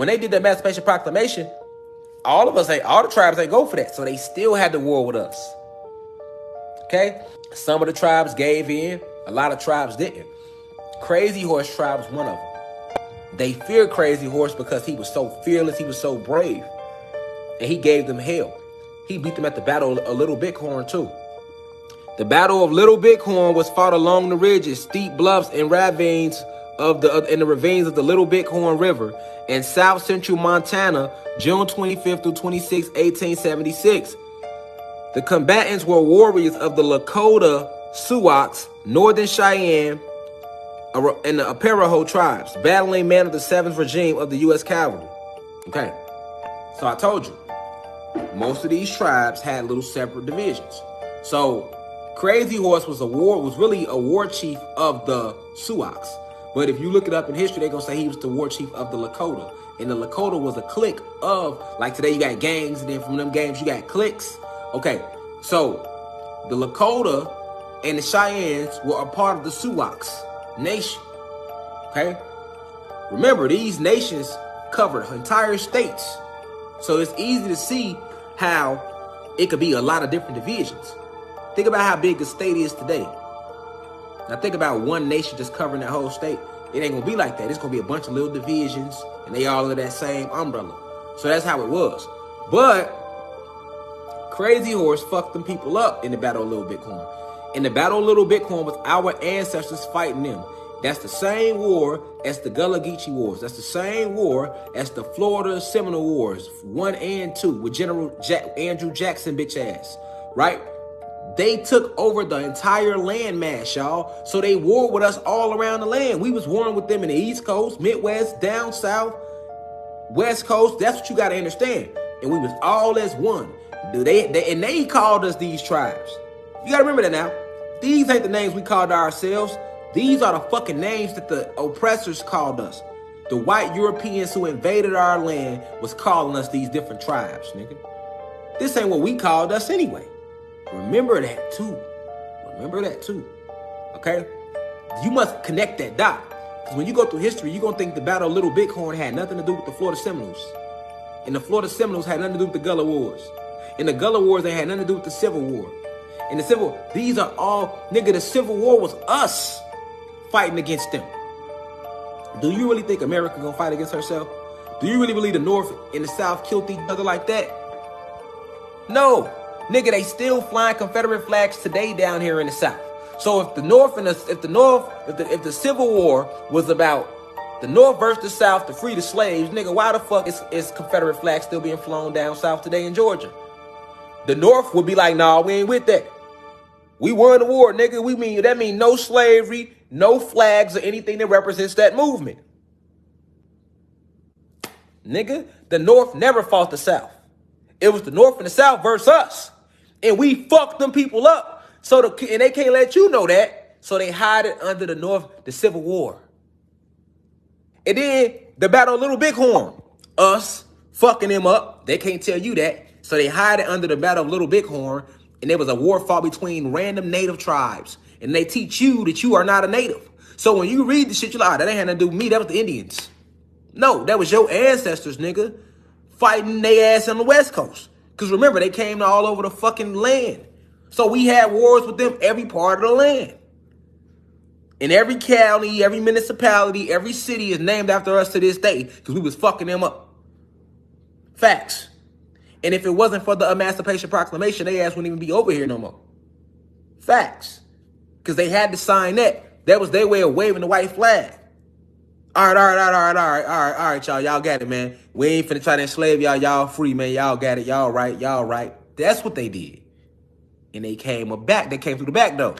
When they did the Emancipation Proclamation, all the tribes ain't go for that. So they still had the war with us. Okay? Some of the tribes gave in. A lot of tribes didn't. Crazy Horse tribe was one of them. They feared Crazy Horse because he was so fearless. He was so brave. And he gave them hell. He beat them at the Battle of Little Bighorn too. The Battle of Little Bighorn was fought along the ridges, steep bluffs, and ravines in the ravines of the Little Bighorn River in south central Montana, June 25th through 26, 1876. The combatants were warriors of the Lakota, Sioux, Northern Cheyenne, and the Arapaho tribes, battling man of the 7th regime of the U.S. Cavalry. Okay, so I told you, most of these tribes had little separate divisions. So Crazy Horse was really a war chief of the Sioux. But if you look it up in history, they're going to say he was the war chief of the Lakota. And the Lakota was a clique of, like today you got gangs, and then from them gangs you got cliques. Okay, so the Lakota and the Cheyennes were a part of the Sioux nation. Okay? Remember, these nations covered entire states. So it's easy to see how it could be a lot of different divisions. Think about how big the state is today. Now think about one nation just covering that whole state. It ain't gonna be like that. It's gonna be a bunch of little divisions, and they all under that same umbrella. So that's how it was. But Crazy Horse fucked them people up in the Battle of Little Bighorn. In the Battle of Little Bighorn was our ancestors fighting them. That's the same war as the Gullah Geechee Wars. That's the same war as the Florida Seminole Wars, 1 and 2, with General Andrew Jackson bitch ass, right? They took over the entire landmass, y'all. So they warred with us all around the land. We was warring with them in the East Coast, Midwest, down South, West Coast. That's what you got to understand. And we was all as one. They called us these tribes. You got to remember that now. These ain't the names we called ourselves. These are the fucking names that the oppressors called us. The white Europeans who invaded our land was calling us these different tribes, nigga. This ain't what we called us anyway. Remember that too. Remember that too. Okay? You must connect that dot. Because when you go through history, you're going to think the Battle of Little Bighorn had nothing to do with the Florida Seminoles. And the Florida Seminoles had nothing to do with the Gullah Wars. And the Gullah Wars, they had nothing to do with the Civil War. And these are all, nigga, the Civil War was us fighting against them. Do you really think America gonna fight against herself? Do you really believe the North and the South killed each other like that? No. Nigga, they still flying Confederate flags today down here in the South. So if the Civil War was about the North versus the South to free the slaves, nigga, why the fuck is Confederate flags still being flown down South today in Georgia? The North would be like, nah, we ain't with that. We won the war, nigga. That mean no slavery, no flags or anything that represents that movement. Nigga, the North never fought the South. It was the North and the South versus us. And we fucked them people up. And they can't let you know that. So they hide it under the Civil War. And then the Battle of Little Bighorn. Us fucking them up. They can't tell you that. So they hide it under the Battle of Little Bighorn. And there was a war fought between random native tribes. And they teach you that you are not a native. So when you read the shit, you're like, that ain't had nothing to do with me. That was the Indians. No, that was your ancestors, nigga, fighting their ass on the West Coast. Because remember, they came to all over the fucking land. So we had wars with them every part of the land. And every county, every municipality, every city is named after us to this day because we was fucking them up. Facts. And if it wasn't for the Emancipation Proclamation, they ass wouldn't even be over here no more. Facts. Because they had to sign that. That was their way of waving the white flag. All right, y'all. Y'all got it, man. We ain't finna try to enslave y'all. Y'all free, man. Y'all got it. Y'all right. That's what they did. And they came back. They came through the back door.